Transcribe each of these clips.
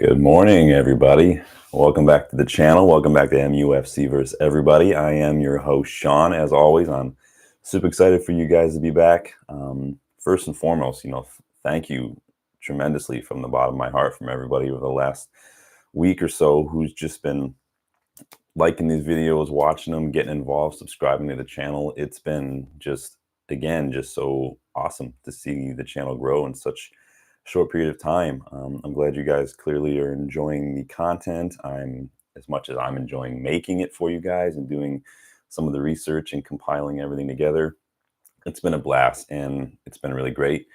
Good morning, everybody. Welcome back to the channel. Welcome back to MUFC versus everybody. I am your host, Sean. As always, I'm super excited for you guys to be back. First and foremost, thank you tremendously from the bottom of my heart from everybody over the last week or so who's just been liking these videos, watching them, getting involved, subscribing to the channel. It's been just so awesome to see the channel grow in such short period of time. I'm glad you guys clearly are enjoying the content. As much as I'm enjoying making it for you guys and doing some of the research and compiling everything together. It's been a blast and it's been really great.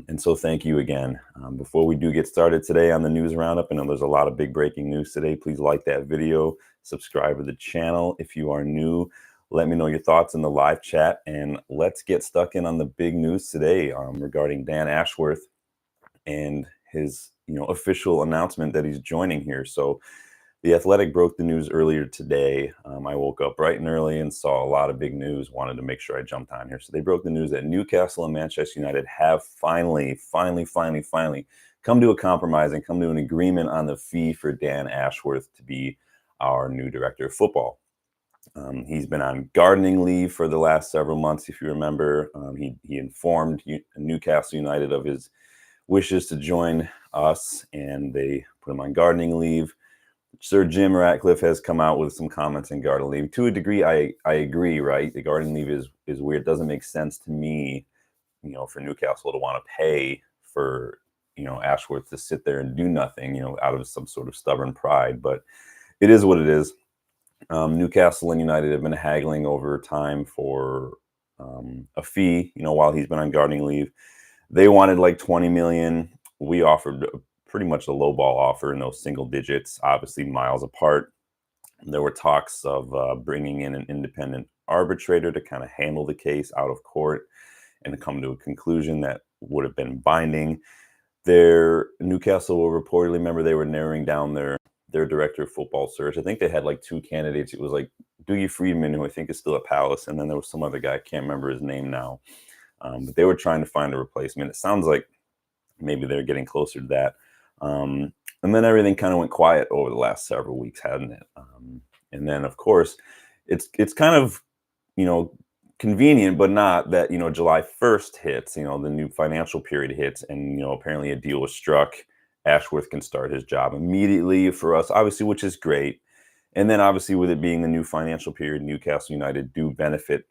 And so thank you again. Before we do get started today on the news roundup, I know there's a lot of big breaking news today. Please like that video, subscribe to the channel. If you are new, let me know your thoughts in the live chat, and let's get stuck in on the big news today regarding Dan Ashworth and his official announcement that he's joining here. So The Athletic broke the news earlier today. I woke up bright and early and saw a lot of big news, wanted to make sure I jumped on here. So they broke the news that Newcastle and Manchester United have finally come to a compromise and come to an agreement on the fee for Dan Ashworth to be our new director of football. He's been on gardening leave for the last several months, if you remember. He informed Newcastle United of his wishes to join us, and they put him on gardening leave. Sir Jim Ratcliffe has come out with some comments on gardening leave. To a degree, I agree, right? The gardening leave is weird. It doesn't make sense to me, for Newcastle to want to pay for, Ashworth to sit there and do nothing, out of some sort of stubborn pride. But it is what it is. Newcastle and United have been haggling over time for a fee, while he's been on gardening leave. They wanted like 20 million. We offered pretty much a low ball offer in those single digits, obviously miles apart. There were talks of bringing in an independent arbitrator to kind of handle the case out of court and to come to a conclusion that would have been binding. Newcastle will reportedly, remember, they were narrowing down their director of football search. I think they had like two candidates. It was like Dougie Friedman, who I think is still at Palace, and then there was some other guy, I can't remember his name now. But they were trying to find a replacement. It sounds like maybe they're getting closer to that. And then everything kind of went quiet over the last several weeks, hadn't it? And then, of course, it's kind of, convenient, but not that, July 1st hits, the new financial period hits, and, apparently a deal was struck. Ashworth can start his job immediately for us, obviously, which is great. And then, obviously, with it being the new financial period, Newcastle United do benefit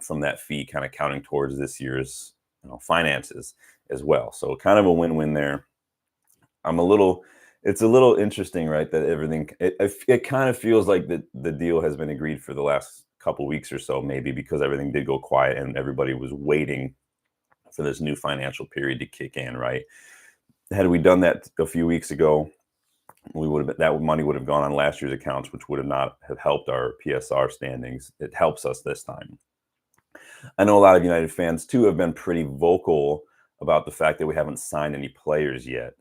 from that fee, kind of counting towards this year's finances as well. So kind of a win-win there. It's a little interesting, right? That everything, it kind of feels like the deal has been agreed for the last couple weeks or so, maybe because everything did go quiet and everybody was waiting for this new financial period to kick in, right? Had we done that a few weeks ago, that money would have gone on last year's accounts, which would have not have helped our PSR standings. It helps us this time. I know a lot of United fans too have been pretty vocal about the fact that we haven't signed any players yet.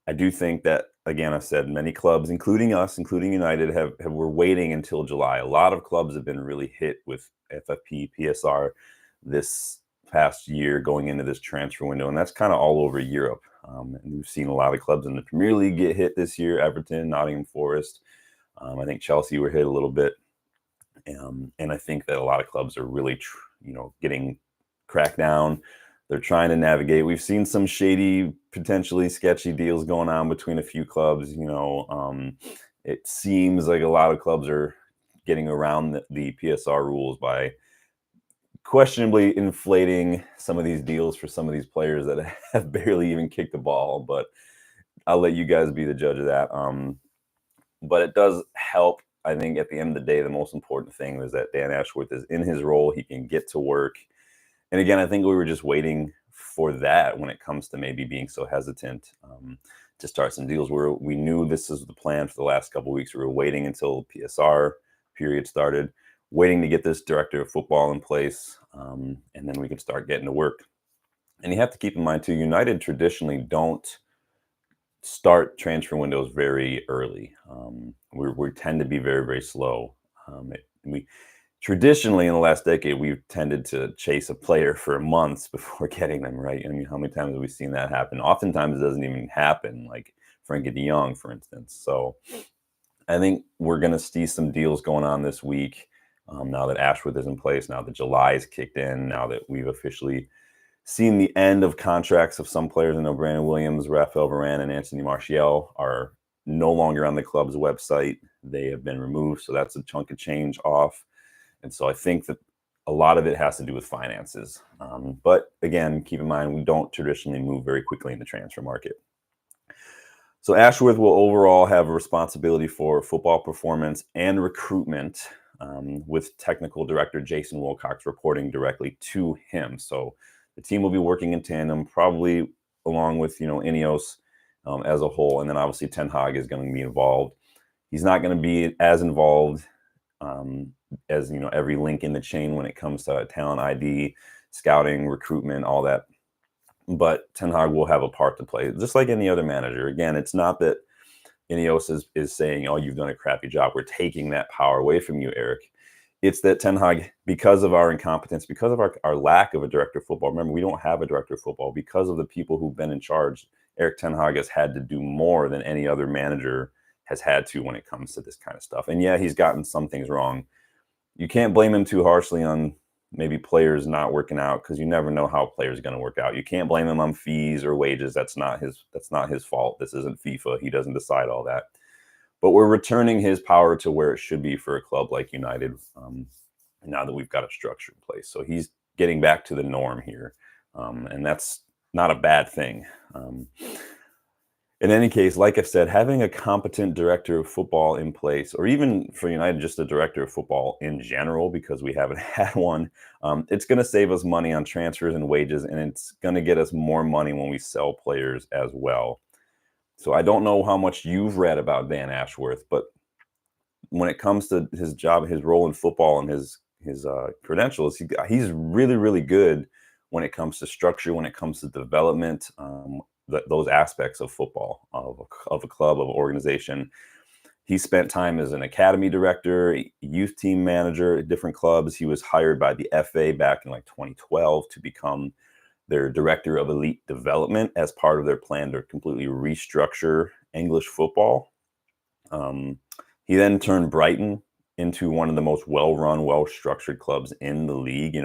I do think that, again, I said many clubs, including us, including United, were waiting until July. A lot of clubs have been really hit with FFP, PSR this past year going into this transfer window, and that's kind of all over Europe. And we've seen a lot of clubs in the Premier League get hit this year: Everton, Nottingham Forest. I think Chelsea were hit a little bit. And I think that a lot of clubs are really, getting cracked down. They're trying to navigate. We've seen some shady, potentially sketchy deals going on between a few clubs. It seems like a lot of clubs are getting around the PSR rules by questionably inflating some of these deals for some of these players that have barely even kicked the ball. But I'll let you guys be the judge of that. But it does help. I think at the end of the day, the most important thing was that Dan Ashworth is in his role. He can get to work. And again, I think we were just waiting for that when it comes to maybe being so hesitant to start some deals where we knew this is the plan for the last couple of weeks. We were waiting until PSR period started, waiting to get this director of football in place, and then we could start getting to work. And you have to keep in mind, too, United traditionally don't start transfer windows very early. We tend to be very, very slow. Traditionally, in the last decade, we've tended to chase a player for months before getting them, right? I mean, how many times have we seen that happen? Oftentimes, it doesn't even happen. Like Frankie de Jong, for instance. So I think we're going to see some deals going on this week. Now that Ashworth is in place, now that July is kicked in, now that we've officially seen the end of contracts of some players. I know Brandon Williams, Raphael Varane, and Anthony Martial are no longer on the club's website. They have been removed, so that's a chunk of change off. And so I think that a lot of it has to do with finances. But again, keep in mind, we don't traditionally move very quickly in the transfer market. So Ashworth will overall have a responsibility for football performance and recruitment, with technical director Jason Wilcox reporting directly to him. So the team will be working in tandem, probably along with Ineos as a whole, and then obviously Ten Hag is going to be involved. He's not going to be as involved as every link in the chain when it comes to talent ID, scouting, recruitment, all that. But Ten Hag will have a part to play, just like any other manager. Again, it's not that Ineos is saying, "Oh, you've done a crappy job. We're taking that power away from you, Eric." It's that Ten Hag, because of our incompetence, because of our lack of a director of football. Remember, we don't have a director of football because of the people who've been in charge. Eric Ten Hag has had to do more than any other manager has had to when it comes to this kind of stuff. And yeah, he's gotten some things wrong. You can't blame him too harshly on maybe players not working out, because you never know how players are going to work out. You can't blame him on fees or wages. That's not his fault. This isn't FIFA. He doesn't decide all that. But we're returning his power to where it should be for a club like United, now that we've got a structure in place. So he's getting back to the norm here, and that's not a bad thing. In any case, like I've said, having a competent director of football in place, or even for United, just a director of football in general, because we haven't had one, it's going to save us money on transfers and wages, and it's going to get us more money when we sell players as well. So I don't know how much you've read about Dan Ashworth, but when it comes to his job, his role in football, and his credentials, he's really, really good when it comes to structure, when it comes to development, those aspects of football, of a club, of an organization. He spent time as an academy director, youth team manager at different clubs. He was hired by the FA back in 2012 to become their director of elite development as part of their plan to completely restructure English football. He then turned Brighton into one of the most well-run, well-structured clubs in the league.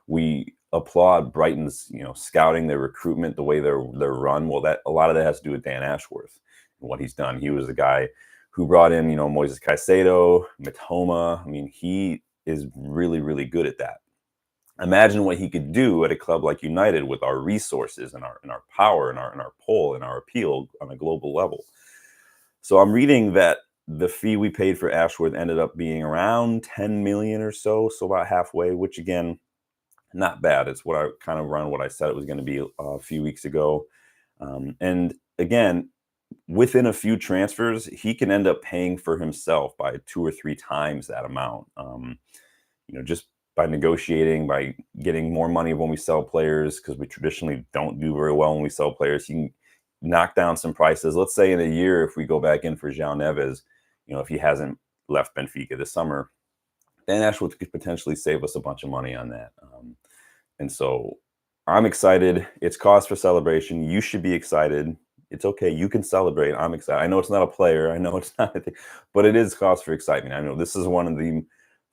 We applaud Brighton's, scouting, their recruitment, the way they're run. Well, a lot of that has to do with Dan Ashworth and what he's done. He was the guy who brought in, Moises Caicedo, Mitoma. I mean, he is really, really good at that. Imagine what he could do at a club like United with our resources and our power and our pull and our appeal on a global level. So I'm reading that the fee we paid for Ashworth ended up being around 10 million or so about halfway, which again, not bad. It's what I kind of around what I said it was going to be a few weeks ago. And again, within a few transfers, he can end up paying for himself by 2 or 3 times that amount. Just by negotiating, by getting more money when we sell players, because we traditionally don't do very well when we sell players. He can knock down some prices. Let's say in a year, if we go back in for João Neves, if he hasn't left Benfica this summer, Dan Ashworth could potentially save us a bunch of money on that. And so I'm excited. It's cause for celebration. You should be excited. It's okay. You can celebrate. I'm excited. I know it's not a player. I know it's not a thing, but it is cause for excitement. I know this is one of the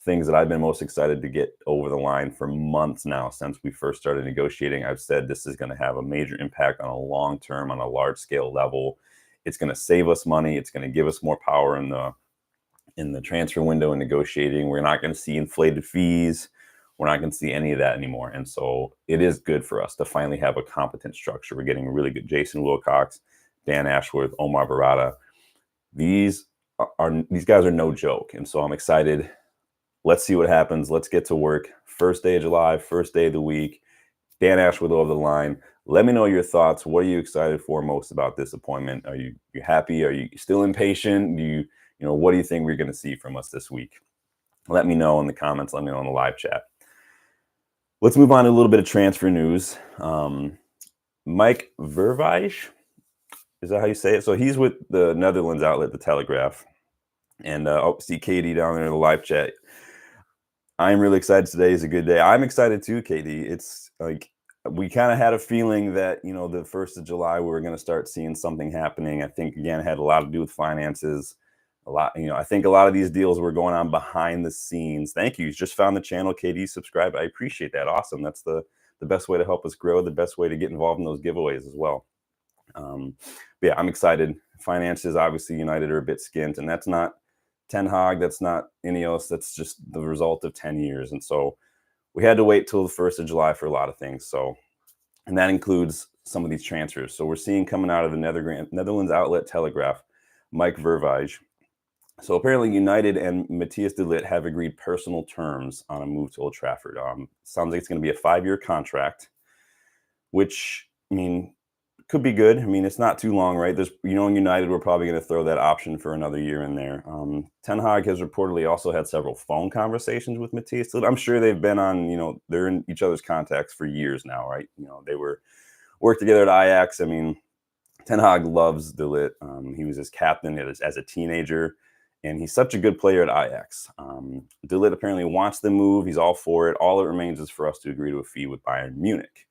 things that I've been most excited to get over the line for months now. Since we first started negotiating, I've said this is going to have a major impact on a long term, on a large scale level. It's going to save us money. It's going to give us more power in the transfer window and negotiating. We're not going to see inflated fees. We're not going to see any of that anymore. And so it is good for us to finally have a competent structure. We're getting really good. Jason Wilcox, Dan Ashworth, Omar Barada. These guys are no joke. And so I'm excited. Let's see what happens. Let's get to work. First day of July, first day of the week. Dan Ashworth over the line. Let me know your thoughts. What are you excited for most about this appointment? Are you happy? Are you still impatient? What do you think we're going to see from us this week? Let me know in the comments. Let me know in the live chat. Let's move on to a little bit of transfer news. Mike Verwijs, is that how you say it? So he's with the Netherlands outlet, The Telegraph. And see Katie down there in the live chat. I'm really excited. Today is a good day. I'm excited too, Katie. It's like we kind of had a feeling that, the 1st of July, we were going to start seeing something happening. I think, again, it had a lot to do with finances. A lot, I think a lot of these deals were going on behind the scenes. Thank you. You just found the channel, KD, subscribe. I appreciate that. Awesome. That's the best way to help us grow, the best way to get involved in those giveaways as well. But yeah, I'm excited. Finances, obviously, United are a bit skint, and that's not Ten Hag, that's not Ineos, that's just the result of 10 years. And so we had to wait till the 1st of July for a lot of things. So, and that includes some of these transfers. So we're seeing coming out of the Netherlands outlet Telegraph, Mike Verwijs. So apparently United and Matthias de Ligt have agreed personal terms on a move to Old Trafford. Sounds like it's going to be a 5-year contract, which, could be good. It's not too long, right? There's, in United, we're probably going to throw that option for another year in there. Ten Hag has reportedly also had several phone conversations with Matthias de Ligt. I'm sure they've been on, they're in each other's contacts for years now, right? They worked together at Ajax. Ten Hag loves de Ligt. He was his captain as a teenager, and he's such a good player at Ajax. De Ligt apparently wants the move. He's all for it. All that remains is for us to agree to a fee with Bayern Munich.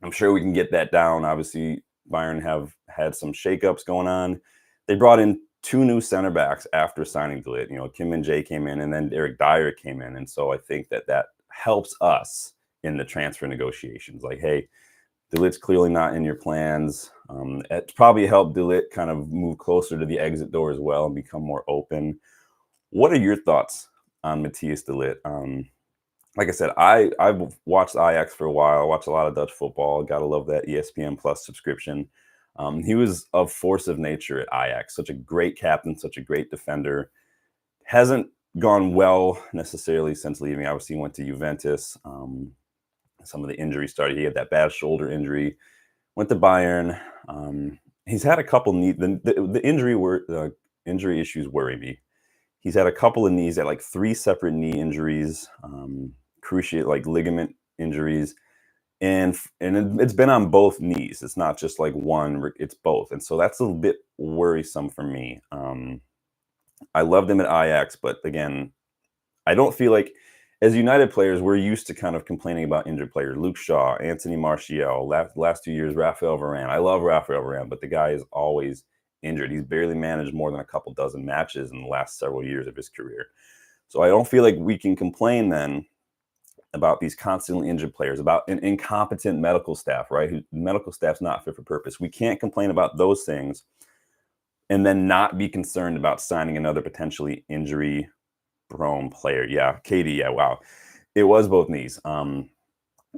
I'm sure we can get that down. Obviously, Bayern have had some shakeups going on. They brought in 2 new center backs after signing de Ligt. Kim Min-jae came in, and then Eric Dyer came in. And so I think that helps us in the transfer negotiations. Like, hey, de Ligt's clearly not in your plans. It's probably helped de Ligt kind of move closer to the exit door as well and become more open. What are your thoughts on Matthias de Ligt? Like I said, I've watched Ajax for a while. I watch a lot of Dutch football. Gotta love that ESPN Plus subscription. He was a force of nature at Ajax. Such a great captain, such a great defender. Hasn't gone well necessarily since leaving. Obviously, he went to Juventus. Some of the injuries started. He had that bad shoulder injury. Went to Bayern. He's had a couple the injury issues worry me. He's had a couple of knees, at like 3 separate knee injuries, cruciate like ligament injuries, and it's been on both knees. It's not just like one; it's both, and so that's a little bit worrisome for me. I loved him at Ajax, but again, I don't feel like, as United players, we're used to kind of complaining about injured players. Luke Shaw, Anthony Martial, last 2 years, Raphael Varane. I love Raphael Varane, but the guy is always injured. He's barely managed more than a couple dozen matches in the last several years of his career. So I don't feel like we can complain then about these constantly injured players, about an incompetent medical staff, right? Medical staff's not fit for purpose. We can't complain about those things and then not be concerned about signing another potentially injury-prone player. Yeah, KD, yeah, wow. It was both knees.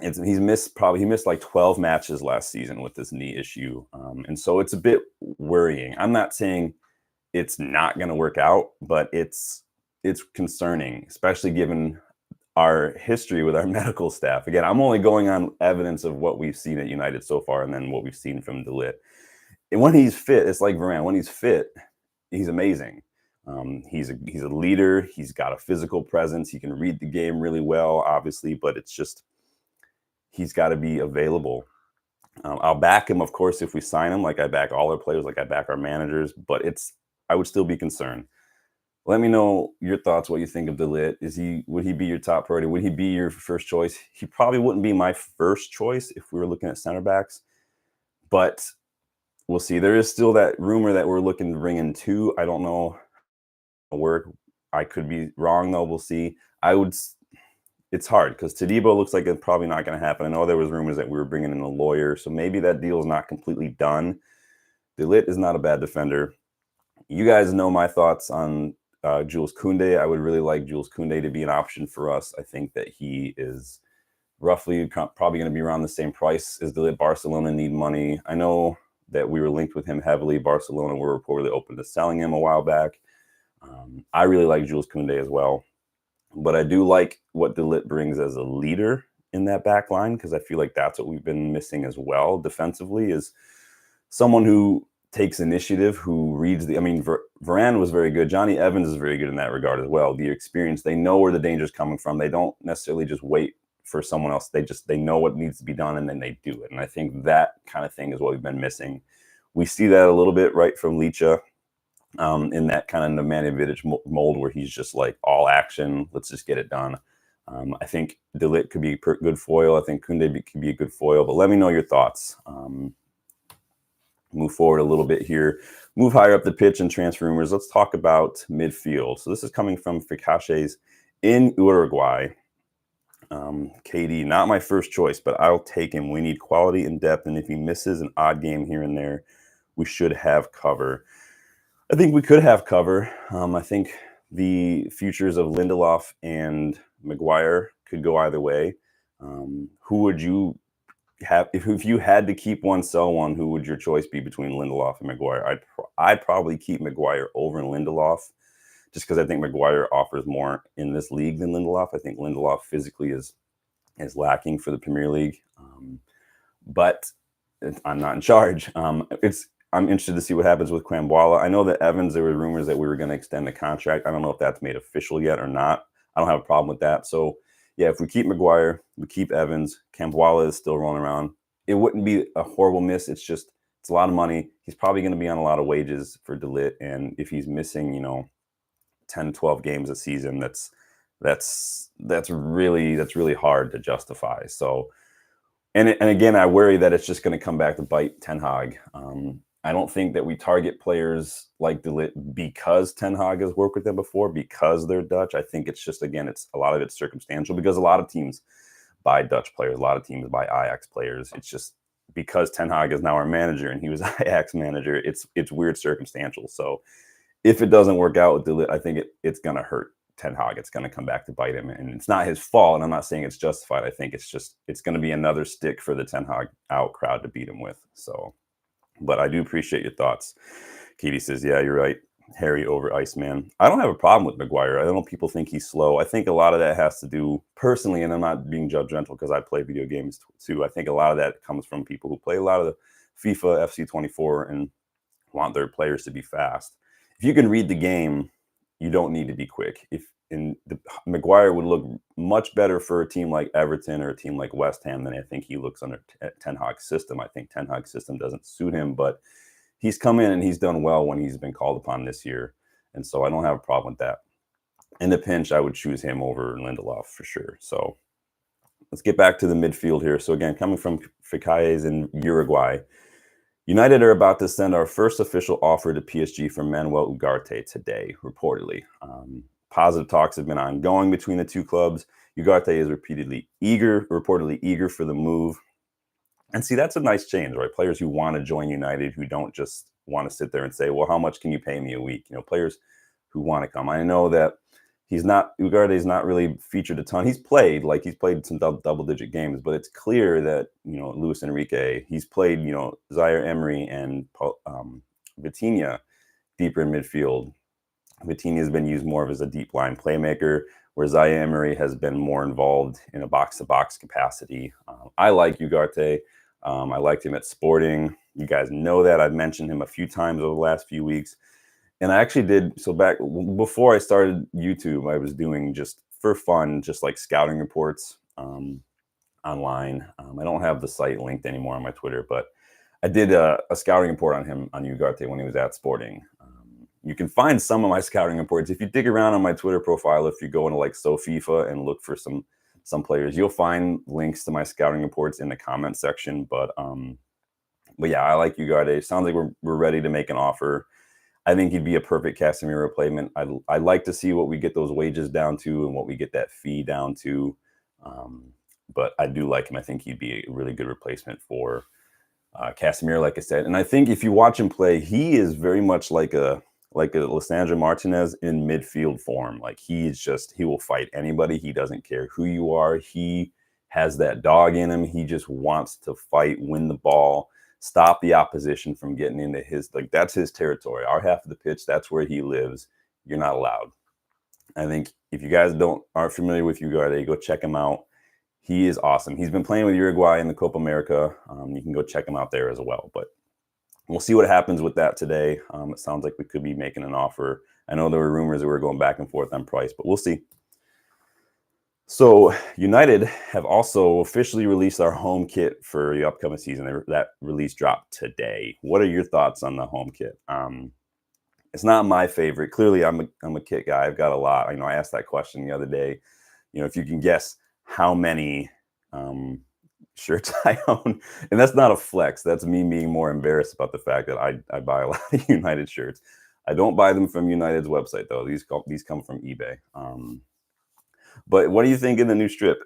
He missed like 12 matches last season with this knee issue. And so it's a bit worrying. I'm not saying it's not going to work out, but it's concerning, especially given our history with our medical staff. Again, I'm only going on evidence of what we've seen at United so far, and then what we've seen from de Ligt. And when he's fit, it's like Varane. When he's fit, he's amazing. He's a leader. He's got a physical presence. He can read the game really well, obviously, but it's just, he's got to be available. I'll back him, of course, if we sign him, like I back all our players, like I back our managers, but I would still be concerned. Let me know your thoughts, what you think of de Ligt. Would he be your top priority? Would he be your first choice? He probably wouldn't be my first choice if we were looking at center backs, but we'll see. There is still that rumor that we're looking to bring in 2. I don't know how it'll work. I could be wrong, though. We'll see. It's hard because Todibo looks like it's probably not going to happen. I know there was rumors that we were bringing in a lawyer, so maybe that deal is not completely done. De Ligt is not a bad defender. You guys know my thoughts on Jules Koundé. I would really like Jules Koundé to be an option for us. I think that he is roughly probably going to be around the same price as de Ligt. Barcelona need money. I know that we were linked with him heavily. Barcelona were reportedly open to selling him a while back. I really like Jules Koundé as well. But I do like what de Ligt brings as a leader in that back line, because I feel like that's what we've been missing as well defensively, is someone who takes initiative, who reads Varane was very good. Johnny Evans is very good in that regard as well. The experience, they know where the danger is coming from. They don't necessarily just wait for someone else. They know what needs to be done, and then they do it. And I think that kind of thing is what we've been missing. We see that a little bit right from Licha, in that kind of Nemanja Vidic mold where he's just like all action. Let's just get it done. I think De Ligt could be a good foil. I think Koundé could be a good foil. But let me know your thoughts. Move forward a little bit here. Move higher up the pitch and transfer rumors. Let's talk about midfield. So this is coming from Ficaches in Uruguay. KD, not my first choice, but I'll take him. We need quality and depth, and if he misses an odd game here and there, we should have cover. I think we could have cover. I think the futures of Lindelof and Maguire could go either way. Who would you have if you had to keep one, sell one? Who would your choice be between Lindelof and Maguire? I'd probably keep Maguire over Lindelof, just because I think Maguire offers more in this league than Lindelof. I think Lindelof physically is lacking for the Premier League, but I'm not in charge. I'm interested to see what happens with Krambola. I know that Evans, there were rumors that we were going to extend the contract. I don't know if that's made official yet or not. I don't have a problem with that. So, yeah, if we keep Maguire, we keep Evans. Krambola is still rolling around. It wouldn't be a horrible miss. It's a lot of money. He's probably going to be on a lot of wages for De Ligt, and if he's missing, 10, 12 games a season, that's really hard to justify. So, and again, I worry that it's just going to come back to bite Ten Hag. I don't think that we target players like De Ligt because Ten Hag has worked with them before, because they're Dutch. I think it's just, again, it's a lot of it's circumstantial, because a lot of teams buy Dutch players, a lot of teams buy Ajax players. It's just because Ten Hag is now our manager and he was Ajax manager, it's weird circumstantial. So if it doesn't work out with De Ligt, I think it's going to hurt Ten Hag. It's going to come back to bite him, and it's not his fault. And I'm not saying it's justified. I think it's going to be another stick for the Ten Hag out crowd to beat him with. So, but I do appreciate your thoughts. Katie says, yeah, you're right. Harry over Iceman. I don't have a problem with Maguire. I don't know if people think he's slow. I think a lot of that has to do personally, and I'm not being judgmental because I play video games too. I think a lot of that comes from people who play a lot of the FIFA FC24 and want their players to be fast. If you can read the game, you don't need to be quick. Maguire would look much better for a team like Everton or a team like West Ham than I think he looks under Ten Hag's system. I think Ten Hag's system doesn't suit him, but he's come in and he's done well when he's been called upon this year. And so I don't have a problem with that. In the pinch, I would choose him over Lindelof for sure. So let's get back to the midfield here. So again, coming from Ficaes in Uruguay, United are about to send our first official offer to PSG for Manuel Ugarte today, reportedly. Positive talks have been ongoing between the two clubs. Ugarte is reportedly eager for the move. And see, that's a nice change, right? Players who want to join United, who don't just want to sit there and say, well, how much can you pay me a week? Players who want to come. I know that Ugarte is not really featured a ton. He's played some double-digit games, but it's clear that, Luis Enrique, he's played, Zaire Emery and Vitinha deeper in midfield. Vitinha has been used more of as a deep line playmaker, where Zaire Emery has been more involved in a box-to-box capacity. I like Ugarte. I liked him at Sporting. You guys know that. I've mentioned him a few times over the last few weeks. And I actually did, so back before I started YouTube, I was doing just for fun, just like scouting reports online. I don't have the site linked anymore on my Twitter, but I did a scouting report on him, on Ugarte, when he was at Sporting. You can find some of my scouting reports. If you dig around on my Twitter profile, if you go into like SoFIFA and look for some players, you'll find links to my scouting reports in the comment section. But yeah, I like Ugarte. It sounds like we're ready to make an offer. I think he'd be a perfect Casemiro replacement. I'd like to see what we get those wages down to and what we get that fee down to. But I do like him. I think he'd be a really good replacement for Casemiro, like I said. And I think if you watch him play, he is very much like a Lisandro Martinez in midfield form. Like he will fight anybody. He doesn't care who you are. He has that dog in him. He just wants to fight, win the ball, stop the opposition from getting into that's his territory. Our half of the pitch, that's where he lives. You're not allowed. I think if you guys aren't familiar with Ugarte, go check him out. He is awesome. He's been playing with Uruguay in the Copa America. You can go check him out there as well. But we'll see what happens with that today. It sounds like we could be making an offer. I know there were rumors that we were going back and forth on price, but we'll see. So United have also officially released our home kit for the upcoming season. That release dropped today. What are your thoughts on the home kit? It's not my favorite. Clearly, I'm a kit guy. I've got a lot. I asked that question the other day. if you can guess how many shirts I own, and that's not a flex. That's me being more embarrassed about the fact that I buy a lot of United shirts. I don't buy them from United's website though. These come from eBay. But what do you think of the new strip?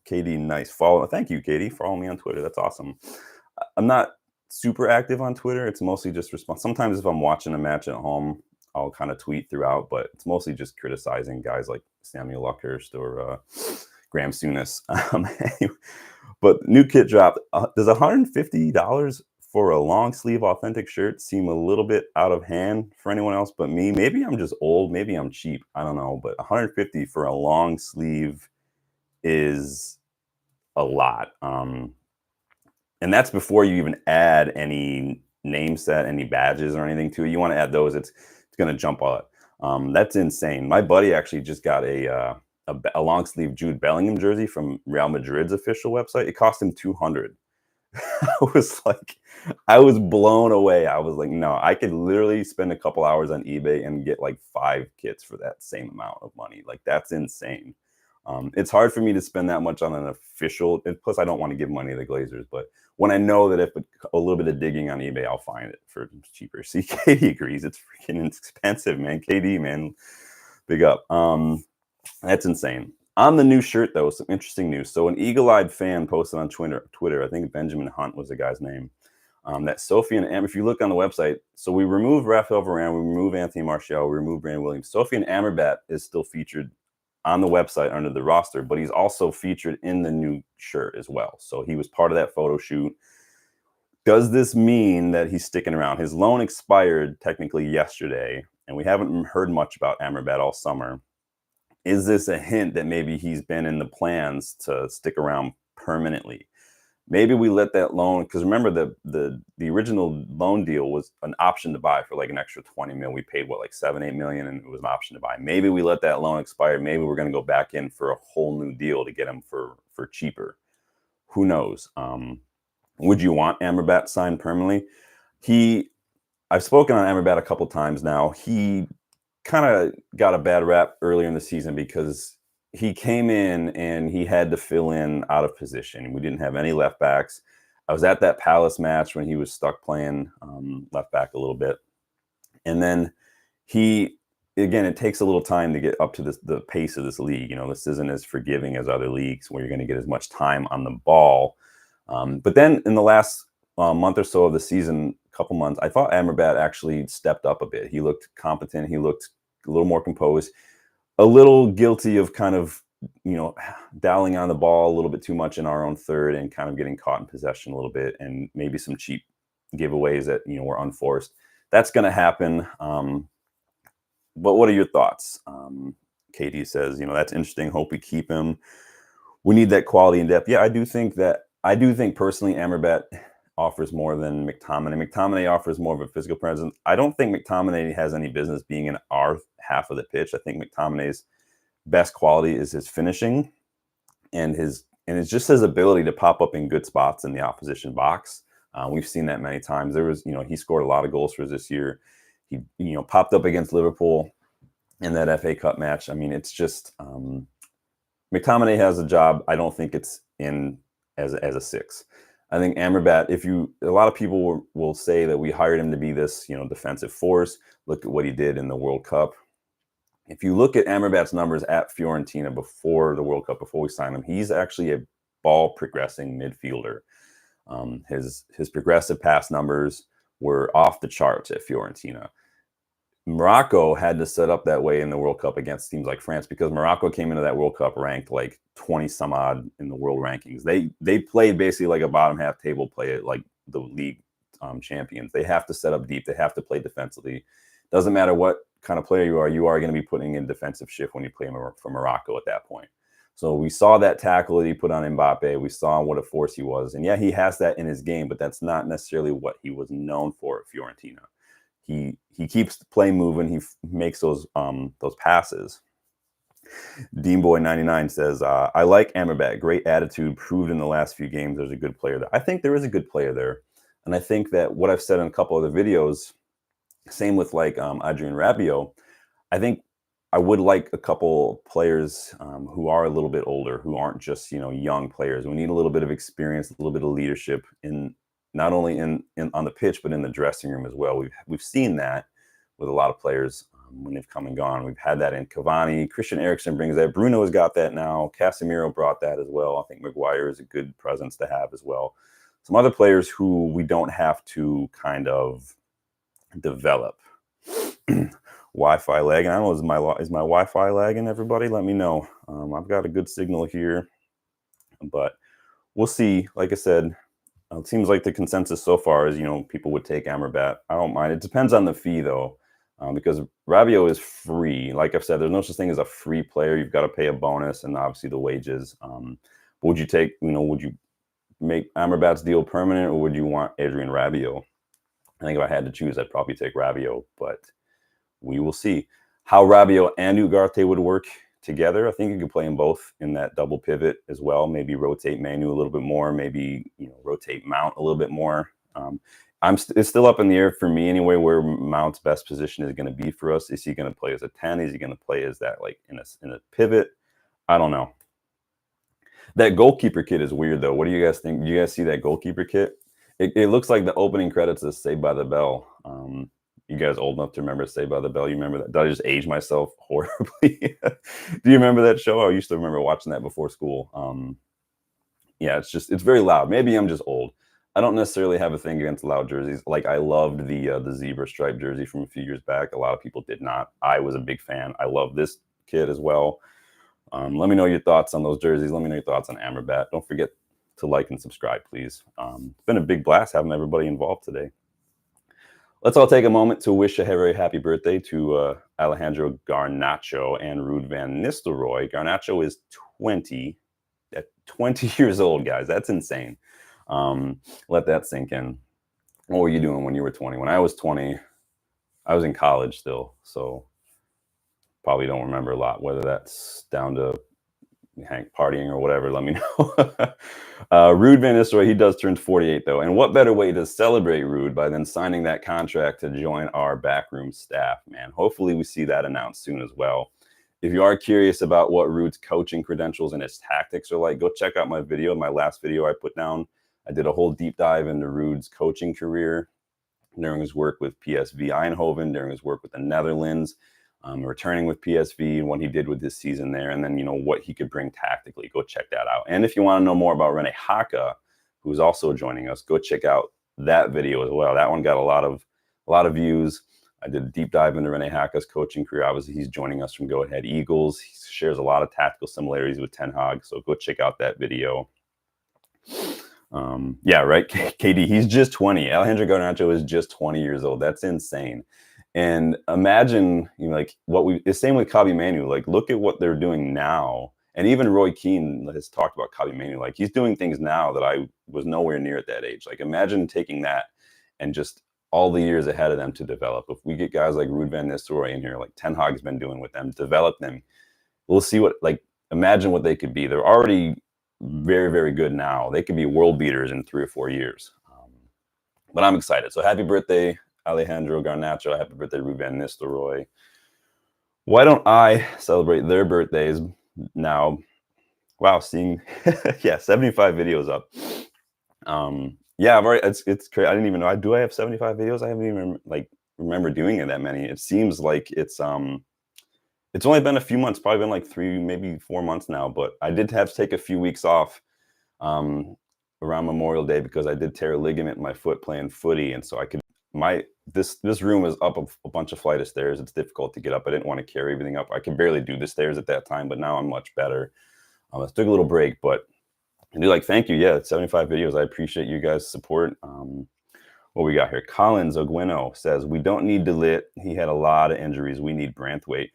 Katie, nice follow. Thank you, Katie. Follow me on Twitter. That's awesome. I'm not super active on Twitter. It's mostly just response. Sometimes if I'm watching a match at home, I'll kind of tweet throughout, but it's mostly just criticizing guys like Samuel Luckhurst or Graham Souness. But new kit drop. Does $150 for a long sleeve authentic shirt seem a little bit out of hand for anyone else but me? Maybe I'm just old. Maybe I'm cheap. I don't know. But $150 for a long sleeve is a lot. And that's before you even add any name set, any badges or anything to it. You want to add those, it's going to jump out. That's insane. My buddy actually just got a long sleeve Jude Bellingham jersey from Real Madrid's official website. It cost him $200. I was blown away. I was like, no, I could literally spend a couple hours on eBay and get like 5 kits for that same amount of money. Like, that's insane. It's hard for me to spend that much on an official, and plus I don't want to give money to the Glazers, but when I know that if a little bit of digging on eBay, I'll find it for cheaper. See, KD agrees. It's freaking expensive, man. KD, man, big up. That's insane. On the new shirt, though, some interesting news. So an eagle-eyed fan posted on Twitter, I think Benjamin Hunt was the guy's name, that Sofyan Amrabat, if you look on the website, so we removed Raphael Varane, we removed Anthony Martial, we removed Brandon Williams. Sofyan Amrabat is still featured on the website under the roster, but he's also featured in the new shirt as well. So he was part of that photo shoot. Does this mean that he's sticking around? His loan expired technically yesterday, and we haven't heard much about Amrabat all summer. Is this a hint that maybe he's been in the plans to stick around permanently? Maybe we let that loan, because remember the original loan deal was an option to buy for like an extra 20 mil. We paid what, like 7-8 million, and it was an option to buy. Maybe we let that loan expire. Maybe we're going to go back in for a whole new deal to get him for cheaper. Who knows? Would you want Amrabat signed permanently? I've spoken on Amrabat a couple times now. He kind of got a bad rap earlier in the season because he came in and he had to fill in out of position. We didn't have any left backs. I was at that Palace match when he was stuck playing left back a little bit. And then again, it takes a little time to get up to the pace of this league. This isn't as forgiving as other leagues where you're going to get as much time on the ball. But then in the last month or so of the season, couple months, I thought Amrabat actually stepped up a bit. He looked competent. He looked a little more composed, a little guilty of kind of, dialing on the ball a little bit too much in our own third and kind of getting caught in possession a little bit, and maybe some cheap giveaways that, were unforced. That's going to happen. But what are your thoughts? Katie says, that's interesting. Hope we keep him. We need that quality and depth. Yeah, I do think personally Amrabat offers more than McTominay. McTominay offers more of a physical presence. I don't think McTominay has any business being in our half of the pitch. I think McTominay's best quality is his finishing and it's just his ability to pop up in good spots in the opposition box. We've seen that many times. He scored a lot of goals for us this year. He, popped up against Liverpool in that FA Cup match. I mean, it's just McTominay has a job. I don't think it's in as a 6. I think Amrabat, a lot of people will say that we hired him to be this, defensive force. Look at what he did in the World Cup. If you look at Amrabat's numbers at Fiorentina before the World Cup, before we signed him, he's actually a ball progressing midfielder. His progressive pass numbers were off the charts at Fiorentina. Morocco had to set up that way in the World Cup against teams like France because Morocco came into that World Cup ranked like 20 some odd in the world rankings. They played basically like a bottom half table play, like the league champions. They have to set up deep. They have to play defensively. Doesn't matter what kind of player you are going to be putting in defensive shift when you play for Morocco at that point. So we saw that tackle that he put on Mbappe. We saw what a force he was. And yeah, he has that in his game, but that's not necessarily what he was known for at Fiorentina. He keeps the play moving. He makes those passes. Deanboy99 says, I like Amrabat. Great attitude. Proved in the last few games there's a good player there. I think there is a good player there. And I think that what I've said in a couple of the videos, same with like Adrien Rabiot, I think I would like a couple players who are a little bit older, who aren't just young players. We need a little bit of experience, a little bit of leadership in not only in on the pitch but in the dressing room as well. We've seen that with a lot of players when they've come and gone. We've had that in Cavani. Christian Eriksen brings that. Bruno has got that now. Casemiro brought that as well. I think Maguire is a good presence to have as well. Some other players who we don't have to kind of develop. Wi-Fi lagging. I don't know, is my Wi-Fi lagging, everybody? Let me know. I've got a good signal here, but we'll see. Like I said, it seems like the consensus so far is, people would take Amrabat. I don't mind. It depends on the fee, though, because Rabiot is free. Like I've said, there's no such thing as a free player. You've got to pay a bonus and obviously the wages. But would you take, would you make Amrabat's deal permanent, or would you want Adrien Rabiot? I think if I had to choose, I'd probably take Rabiot, but we will see how Rabiot and Ugarte would work together. I think you could play them both in that double pivot as well. Maybe rotate Manu a little bit more. Maybe rotate Mount a little bit more. It's still up in the air for me anyway, where Mount's best position is going to be for us. Is he going to play as a 10? Is he going to play as that in a pivot? I don't know. That goalkeeper kit is weird though. What do you guys think? Do you guys see that goalkeeper kit? It looks like the opening credits is Saved by the Bell. You guys old enough to remember Saved by the Bell? You remember that? Did I just age myself horribly? Do you remember that show? I used to remember watching that before school. Yeah, it's very loud. Maybe I'm just old. I don't necessarily have a thing against loud jerseys. Like, I loved the zebra stripe jersey from a few years back. A lot of people did not. I was a big fan. I love this kit as well. Let me know your thoughts on those jerseys. Let me know your thoughts on Amrabat. Don't forget to like and subscribe, please. It's been a big blast having everybody involved today. Let's all take a moment to wish a very happy birthday to Alejandro Garnacho and Ruud van Nistelrooy. Garnacho is 20 years old, guys. That's insane. Let that sink in. What were you doing when you were 20? When I was 20, I was in college still, so probably don't remember a lot, whether that's down to Hank partying or whatever. Let me know. Ruud van Nistelrooy, he does turn 48 though, and what better way to celebrate Ruud by then signing that contract to join our backroom staff, man. Hopefully we see that announced soon as well. If you are curious about what Ruud's coaching credentials and his tactics are like, go check out my video, my last video I put down. I did a whole deep dive into Ruud's coaching career during his work with PSV Eindhoven, during his work with the Netherlands, returning with PSV, and what he did with this season there, and then what he could bring tactically. Go check that out. And if you want to know more about Rene Haka, who's also joining us, go check out that video as well. That one got a lot of views. I did a deep dive into Rene Haka's coaching career. Obviously, he's joining us from Go Ahead Eagles. He shares a lot of tactical similarities with Ten Hag, so go check out that video. Yeah, right. KD, he's just 20. Alejandro Garnacho is just 20 years old. That's insane. And imagine, the same with Kabi Manu. Like, look at what they're doing now. And even Roy Keane has talked about Kabi Manu. Like, he's doing things now that I was nowhere near at that age. Like, imagine taking that and just all the years ahead of them to develop. If we get guys like Ruud van Nistelrooy in here, like Ten Hag's been doing with them, develop them, we'll see imagine what they could be. They're already very, very good now. They could be world beaters in 3 or 4 years. But I'm excited. So happy birthday, Alejandro Garnacho. Happy birthday, Ruud van Nistelrooy. Why don't I celebrate their birthdays now? Wow, seeing 75 videos up. Yeah, I've already. It's crazy. I didn't even know. Do I have 75 videos? I haven't even remember doing it that many. It seems like it's only been a few months. Probably been like 3, maybe 4 months now. But I did have to take a few weeks off around Memorial Day because I did tear a ligament in my foot playing footy, and so I could. This room is up a bunch of flight of stairs. It's difficult to get up. I didn't want to carry everything up. I could barely do the stairs at that time, but now I'm much better. I took a little break, but I do thank you. Yeah, 75 videos. I appreciate you guys' support. What we got here? Collins Ogueno says, we don't need De Ligt. He had a lot of injuries. We need Branthwaite.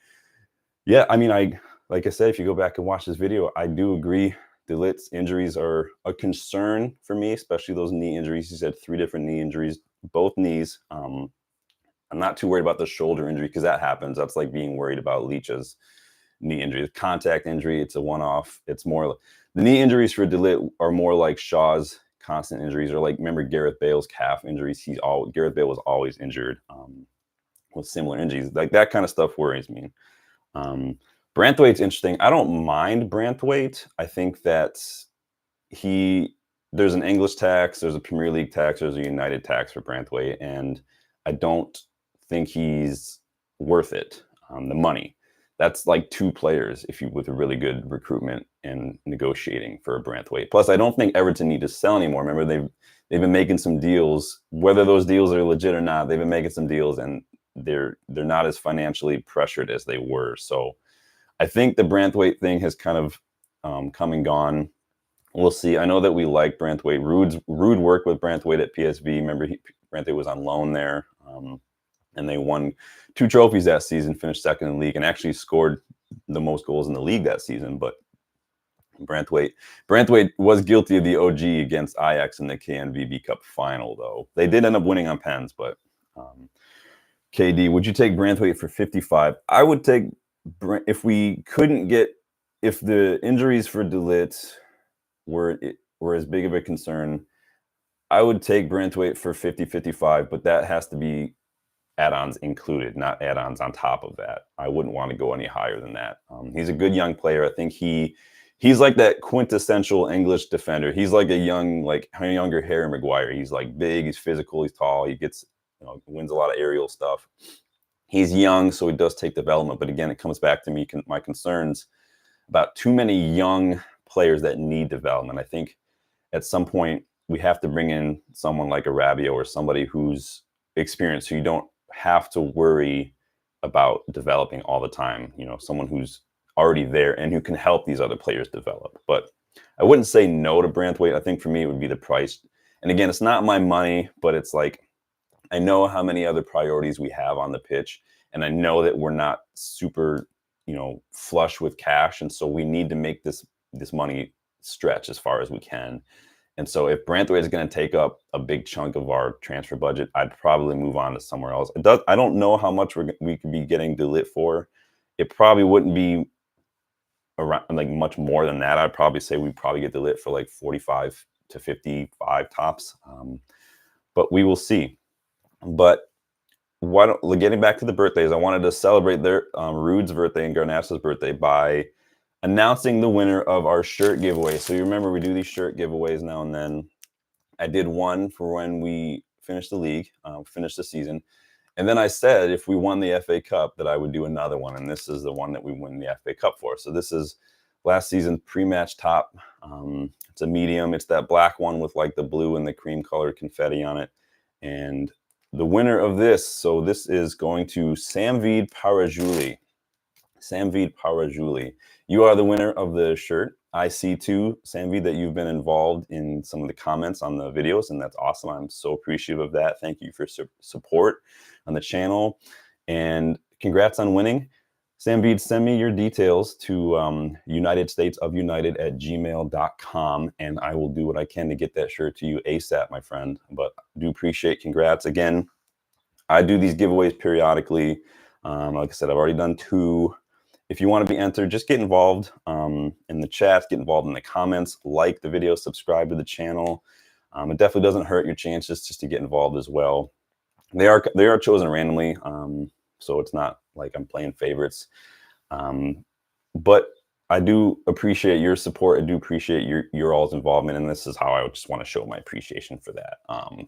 Yeah, I mean, like I said, if you go back and watch this video, I do agree. De Ligt's injuries are a concern for me, especially those knee injuries. He said 3 different knee injuries, both knees. I'm not too worried about the shoulder injury because that happens. That's like being worried about Leach's knee injury. The contact injury, it's a one-off. It's more the knee injuries for De Ligt are more like Shaw's constant injuries, or remember Gareth Bale's calf injuries. Gareth Bale was always injured with similar injuries. Like that kind of stuff worries me. Branthwaite's interesting. I don't mind Branthwaite. I think that there's an English tax, there's a Premier League tax, there's a United tax for Branthwaite, and I don't think he's worth it. The money. That's like 2 players if you with a really good recruitment and negotiating for a Branthwaite. Plus, I don't think Everton need to sell anymore. Remember, they've been making some deals. Whether those deals are legit or not, they've been making some deals, and they're not as financially pressured as they were. So I think the Branthwaite thing has kind of come and gone. We'll see. I know that we like Branthwaite. Ruud worked with Branthwaite at PSV. Remember, Branthwaite was on loan there, and they won 2 trophies that season, finished second in the league, and actually scored the most goals in the league that season. But Branthwaite was guilty of the OG against Ajax in the KNVB Cup final, though. They did end up winning on pens, but KD, would you take Branthwaite for 55? I would take, if the injuries for De Ligt were as big of a concern, I would take Branthwaite for 50-55, but that has to be add-ons included, not add-ons on top of that. I wouldn't want to go any higher than that. He's a good young player. I think he's like that quintessential English defender. He's like a younger Harry Maguire. He's like big, he's physical, he's tall, he gets, wins a lot of aerial stuff. He's young, so he does take development. But again, it comes back to my concerns about too many young players that need development. I think at some point we have to bring in someone like a Rabiot or somebody who's experienced, so you don't have to worry about developing all the time. Someone who's already there and who can help these other players develop. But I wouldn't say no to Branthwaite. I think for me it would be the price. And again, it's not my money, but it's like I know how many other priorities we have on the pitch, and I know that we're not super, flush with cash, and so we need to make this money stretch as far as we can. And so if Branthwaite is going to take up a big chunk of our transfer budget, I'd probably move on to somewhere else. I don't know how much we could be getting De Ligt for. It probably wouldn't be around like much more than that. I'd probably say we'd probably get De Ligt for like 45 to 55 tops. But we will see. But getting back to the birthdays, I wanted to celebrate their Ruud's birthday and Garnacho's birthday by announcing the winner of our shirt giveaway. So you remember we do these shirt giveaways now and then. I did one for when we finished the league, finished the season. And then I said if we won the FA Cup that I would do another one. And this is the one that we win the FA Cup for. So this is last season's pre-match top. It's a medium. It's that black one with like the blue and the cream colored confetti on it. And the winner of this, so this is going to Samvid Parajuli. Samvid Parajuli. You are the winner of the shirt. I see too, Samvid, that you've been involved in some of the comments on the videos, and that's awesome. I'm so appreciative of that. Thank you for support on the channel, and congrats on winning. Samvid, send me your details to unitedstatesofunited@gmail.com, and I will do what I can to get that shirt to you ASAP, my friend. But I do appreciate congrats. Again, I do these giveaways periodically. Like I said, I've already done 2. If you want to be entered, just get involved in the chat, get involved in the comments, like the video, subscribe to the channel. It definitely doesn't hurt your chances just to get involved as well. They are chosen randomly, so it's not like I'm playing favorites. But I do appreciate your support. I do appreciate your all's involvement, and this is how I just want to show my appreciation for that.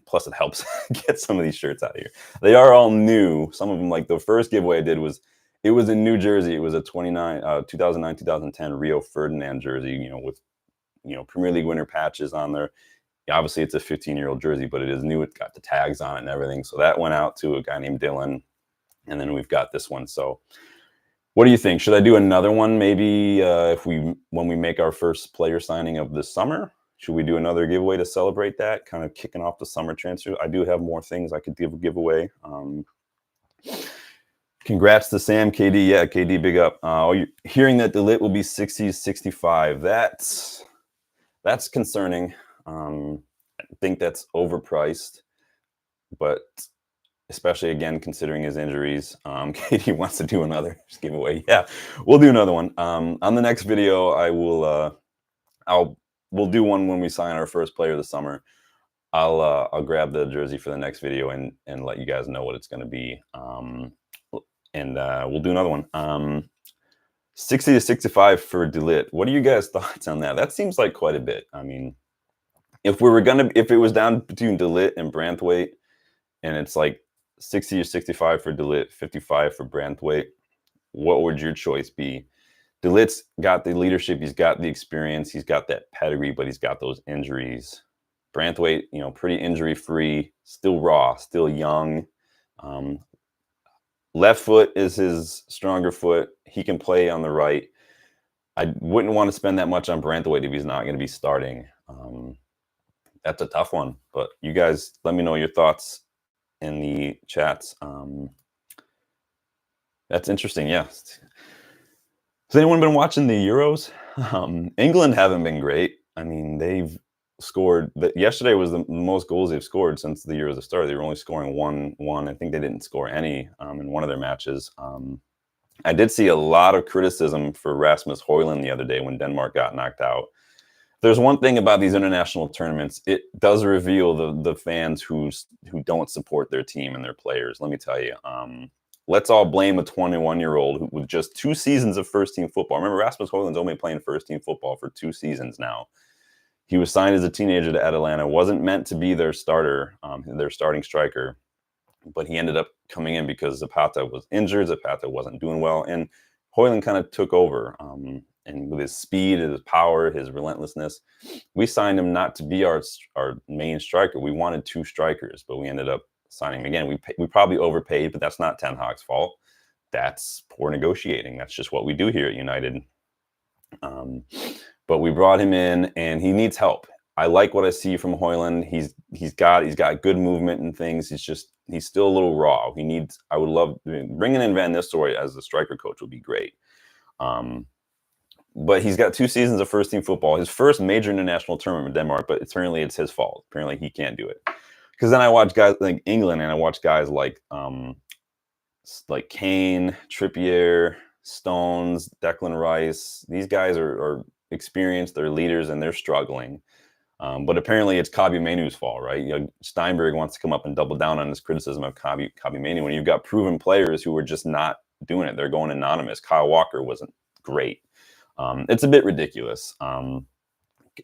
Plus, it helps get some of these shirts out of here. They are all new. Some of them, like the first giveaway I did was in New Jersey. It was a 2009-2010 Rio Ferdinand jersey, with Premier League winner patches on there. Obviously, it's a 15-year-old jersey, but it is new. It's got the tags on it and everything. So that went out to a guy named Dylan, and then we've got this one. So what do you think? Should I do another one? Maybe when we make our first player signing of the summer, should we do another giveaway to celebrate that? Kind of kicking off the summer transfer. I do have more things I could give away. Congrats to Sam, KD. Yeah, KD, big up. You're hearing that the lit will be 60-65. That's concerning. I think that's overpriced, but especially again considering his injuries. KD wants to do another giveaway. Yeah, we'll do another one. On the next video, we'll do one when we sign our first player of the summer. I'll grab the jersey for the next video and let you guys know what it's going to be. And we'll do another one. 60 to 65 for De Ligt. What are you guys' thoughts on that? That seems like quite a bit. I mean, if it was down between De Ligt and Branthwaite, and it's like 60 or 65 for De Ligt, 55 for Branthwaite, what would your choice be? De Ligt's got the leadership, he's got the experience, he's got that pedigree, but he's got those injuries. Branthwaite, pretty injury-free, still raw, still young. Left foot is his stronger foot. He can play on the right. I wouldn't want to spend that much on Branthwaite if he's not going to be starting. That's a tough one, but you guys let me know your thoughts in the chats. That's interesting. Yeah. Has anyone been watching the Euros? England haven't been great. I mean, they've scored. Yesterday was the most goals they've scored since the Euros have started. They were only scoring one. I think they didn't score any in one of their matches. I did see a lot of criticism for Rasmus Højlund the other day when Denmark got knocked out. There's one thing about these international tournaments, it does reveal the fans who don't support their team and their players. Let me tell you, let's all blame a 21-year-old with just 2 seasons of first-team football. Remember, Rasmus Højlund's only playing first-team football for 2 seasons now. He was signed as a teenager to Atalanta, wasn't meant to be their starter, their starting striker, but he ended up coming in because Zapata was injured, Zapata wasn't doing well, and Højlund kind of took over. And with his speed, his power, his relentlessness, we signed him not to be our main striker. We wanted 2 strikers, but we ended up signing him again. We probably overpaid, but that's not Ten Hag's fault. That's poor negotiating. That's just what we do here at United. But we brought him in, and he needs help. I like what I see from Højlund. He's got good movement and things. He's still a little raw. I would love bringing in Van Nistelrooy as the striker coach would be great. But he's got 2 seasons of first-team football. His first major international tournament in Denmark, but apparently it's his fault. Apparently he can't do it. Because then I watch guys like England, and I watch guys like Kane, Trippier, Stones, Declan Rice. These guys are experienced, they're leaders, and they're struggling. But apparently it's Kabi Mainoo's fault, right? Steinberg wants to come up and double down on his criticism of Kabi Mainoo when you've got proven players who are just not doing it. They're going anonymous. Kyle Walker wasn't great. It's a bit ridiculous.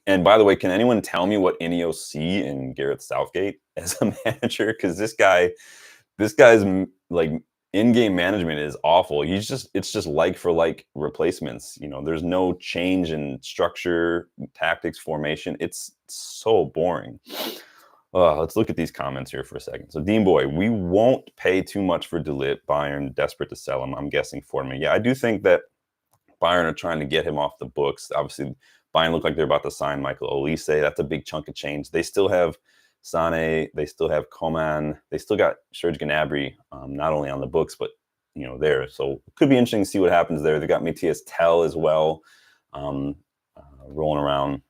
And by the way, can anyone tell me what Ineos see in Gareth Southgate as a manager? Because this guy's like in-game management is awful. It's just like for like replacements. There's no change in structure, tactics, formation. It's so boring. Let's look at these comments here for a second. So Dean Boy, we won't pay too much for De Ligt. Bayern desperate to sell him. I'm guessing for me. Yeah, I do think that Bayern are trying to get him off the books. Obviously, Bayern look like they're about to sign Michael Olise. That's a big chunk of change. They still have Sane. They still have Coman. They still got Serge Gnabry, not only on the books, but there. So it could be interesting to see what happens there. They got Matthias Tell as well, rolling around.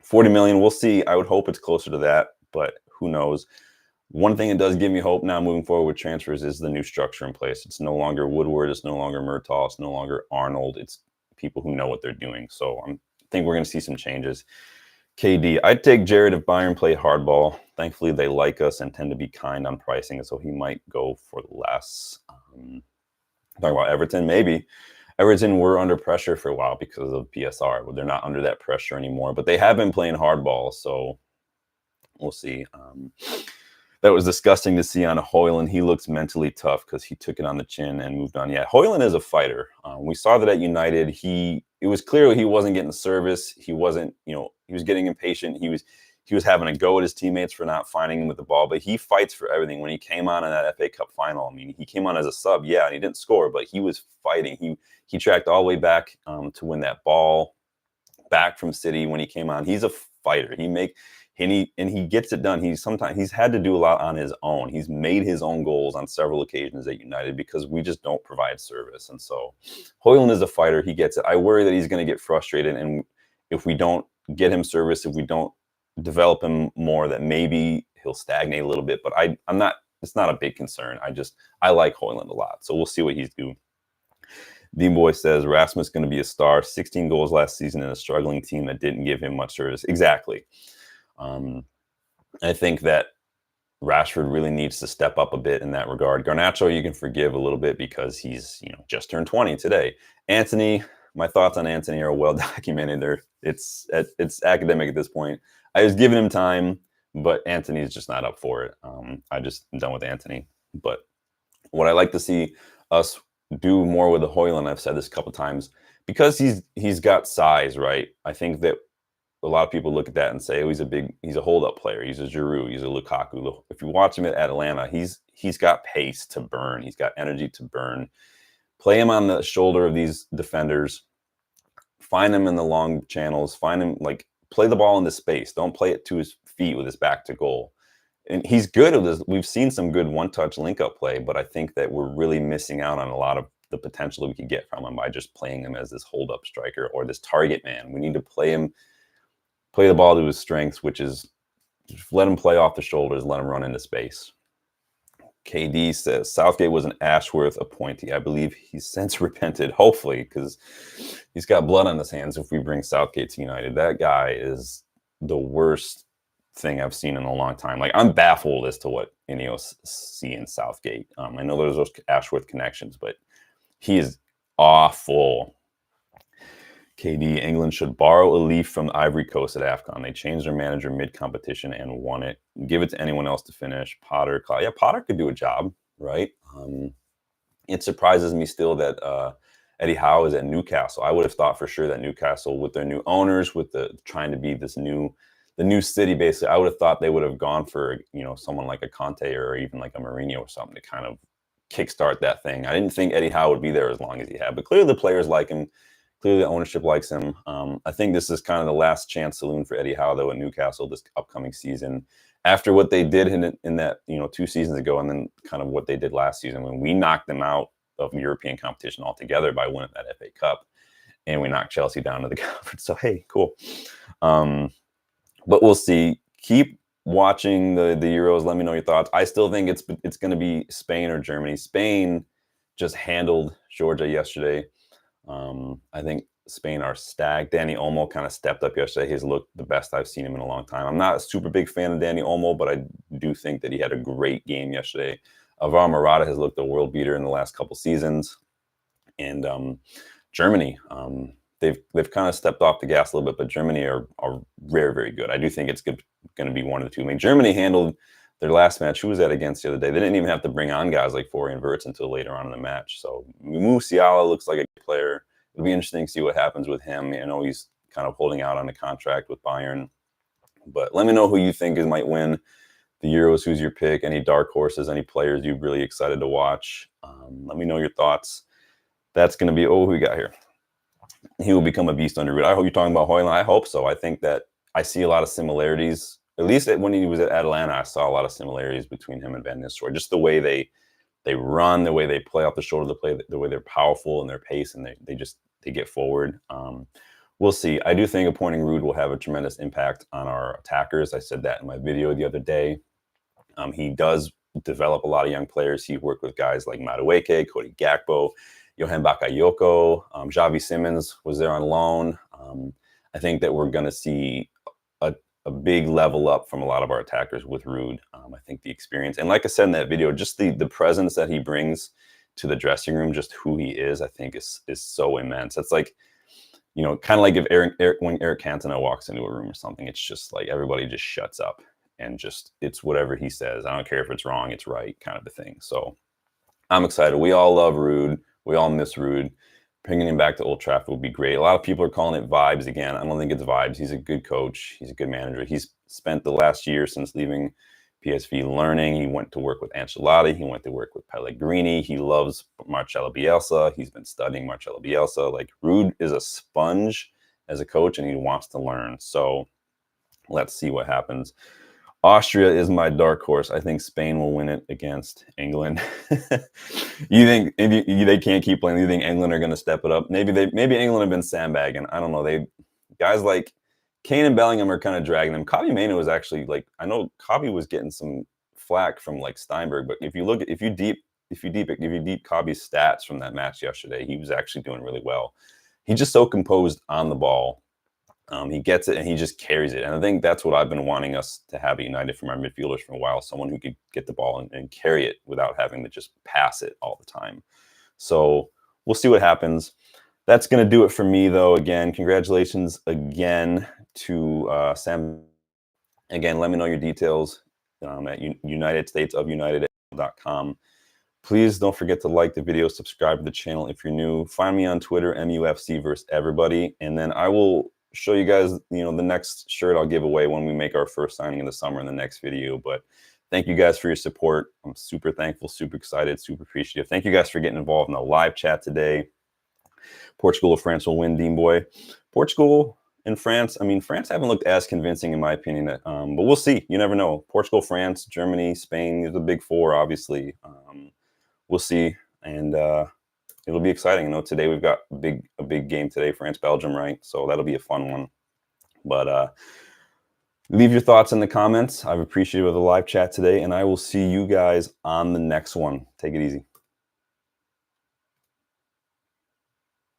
40 million. We'll see. I would hope it's closer to that, but who knows? One thing that does give me hope now moving forward with transfers is the new structure in place. It's no longer Woodward. It's no longer Murtaugh. It's no longer Arnold. It's people who know what they're doing. So I think we're going to see some changes. KD, I'd take Jared if Bayern played hardball. Thankfully, they like us and tend to be kind on pricing, so he might go for less. Talking about Everton, maybe. Everton were under pressure for a while because of PSR, but they're not under that pressure anymore. But they have been playing hardball, so we'll see. That was disgusting to see on Højlund. He looks mentally tough because he took it on the chin and moved on. Yeah, Højlund is a fighter. We saw that at United. It was clear he wasn't getting service. He wasn't, he was getting impatient. He was having a go at his teammates for not finding him with the ball, but he fights for everything. When he came on in that FA Cup final, I mean, he came on as a sub, yeah, and he didn't score, but he was fighting. He tracked all the way back to win that ball back from City when he came on. He's a fighter. He gets it done. He's had to do a lot on his own. He's made his own goals on several occasions at United because we just don't provide service. And so Højlund is a fighter. He gets it. I worry that he's going to get frustrated. And if we don't get him service, if we don't develop him more, that maybe he'll stagnate a little bit. But it's not a big concern. I like Højlund a lot. So we'll see what he's doing. Dean Boy says Rasmus going to be a star. 16 goals last season in a struggling team that didn't give him much service. Exactly. I think that Rashford really needs to step up a bit in that regard. Garnacho, you can forgive a little bit because he's, just turned 20 today. Anthony, my thoughts on Anthony are well documented. It's academic at this point. I was giving him time, but Anthony's just not up for it. I just am done with Anthony. But what I like to see us do more with the Højlund, I've said this a couple times, because he's got size, right? I think that a lot of people look at that and say, oh, he's a hold-up player. He's a Giroud. He's a Lukaku. If you watch him at Atalanta, he's got pace to burn. He's got energy to burn. Play him on the shoulder of these defenders. Find him in the long channels. Find him, play the ball into space. Don't play it to his feet with his back to goal. And he's good at this. We've seen some good one-touch link-up play, but I think that we're really missing out on a lot of the potential that we could get from him by just playing him as this hold-up striker or this target man. We need to play the ball to his strengths, which is just let him play off the shoulders, let him run into space. KD says Southgate was an Ashworth appointee. I believe he's since repented, hopefully, because he's got blood on his hands if we bring Southgate to United. That guy is the worst thing I've seen in a long time. I'm baffled as to what Ineos see in Southgate. I know there's those Ashworth connections, but he is awful. KD, England should borrow a leaf from the Ivory Coast at AFCON. They changed their manager mid-competition and won it. Give it to anyone else to finish. Potter could do a job, right? It surprises me still that Eddie Howe is at Newcastle. I would have thought for sure that Newcastle, with their new owners, with the trying to be the new city, basically, I would have thought they would have gone for someone like a Conte or even like a Mourinho or something to kind of kickstart that thing. I didn't think Eddie Howe would be there as long as he had, but clearly the players like him. Clearly, the ownership likes him. I think this is kind of the last chance saloon for Eddie Howe, though, at Newcastle this upcoming season. After what they did in that 2 seasons ago, and then kind of what they did last season when we knocked them out of European competition altogether by winning that FA Cup, and we knocked Chelsea down to the conference. So hey, cool. But we'll see. Keep watching the Euros. Let me know your thoughts. I still think it's going to be Spain or Germany. Spain just handled Georgia yesterday. I think Spain are stacked. Danny Olmo kind of stepped up yesterday. He's looked the best I've seen him in a long time. I'm not a super big fan of Danny Olmo, but I do think that he had a great game yesterday. Alvaro Morata has looked a world beater in the last couple seasons. And Germany, they've kind of stepped off the gas a little bit, but Germany are very, very good. I do think it's going to be one of the two. I mean, Germany handled their last match. Who was that against the other day? They didn't even have to bring on guys like Florian Wirtz until later on in the match. So Musiala looks like a good player. It'll be interesting to see what happens with him. I know he's kind of holding out on a contract with Bayern. But let me know who you think might win the Euros. Who's your pick? Any dark horses? Any players you're really excited to watch? Let me know your thoughts. That's going to be, who we got here? He will become a beast under Ruud. I hope you're talking about Højlund. I hope so. I think that I see a lot of similarities. At least when he was at Atalanta, I saw a lot of similarities between him and Van Nistelrooy. Just the way they run, the way they play off the shoulder, the way they're powerful in their pace, and they get forward. We'll see. I do think appointing Ruud will have a tremendous impact on our attackers. I said that in my video the other day. He does develop a lot of young players. He worked with guys like Madueke, Cody Gakpo, Johan Bakayoko, Xavi Simons was there on loan. I think that we're going to see a big level up from a lot of our attackers with Ruud. I think the experience, and like I said in that video, just the presence that he brings to the dressing room, just who he is, I think is so immense. It's like, kind of like if when Eric Cantona walks into a room or something, it's just like everybody just shuts up and it's whatever he says. I don't care if it's wrong, it's right, kind of a thing. So I'm excited. We all love Ruud. We all miss Ruud. Bringing him back to Old Trafford would be great. A lot of people are calling it vibes again. I don't think it's vibes. He's a good coach. He's a good manager. He's spent the last year since leaving PSV learning. He went to work with Ancelotti. He went to work with Pellegrini. He loves Marcelo Bielsa. He's been studying Marcelo Bielsa. Like, Ruud is a sponge as a coach, and he wants to learn. So let's see what happens. Austria is my dark horse. I think Spain will win it against England. You think if they can't keep playing? You think England are going to step it up? Maybe England have been sandbagging. I don't know. Guys like Kane and Bellingham are kind of dragging them. Kobbie Mainoo was actually, I know Kobbie was getting some flack from Steinberg, but if you deep Kobbie's stats from that match yesterday, he was actually doing really well. He's just so composed on the ball. He gets it and he just carries it. And I think that's what I've been wanting us to have at United from our midfielders for a while, someone who could get the ball and carry it without having to just pass it all the time. So we'll see what happens. That's going to do it for me, though. Again, congratulations again to Sam. Again, let me know your details at UnitedStatesOfUnited.com. Please don't forget to like the video, subscribe to the channel if you're new. Find me on Twitter, MUFC versus everybody. And then I will show you guys, the next shirt I'll give away when we make our first signing in the summer in the next video. But thank you guys for your support. I'm super thankful, super excited, super appreciative. Thank you guys for getting involved in the live chat today. Portugal or France will win, Dean Boy. Portugal and France, France haven't looked as convincing in my opinion, but we'll see. You never know. Portugal, France, Germany, Spain, the big four, obviously. We'll see, and it'll be exciting. Today we've got a big game today, France-Belgium, right? So that'll be a fun one. But leave your thoughts in the comments. I've appreciated the live chat today, and I will see you guys on the next one. Take it easy.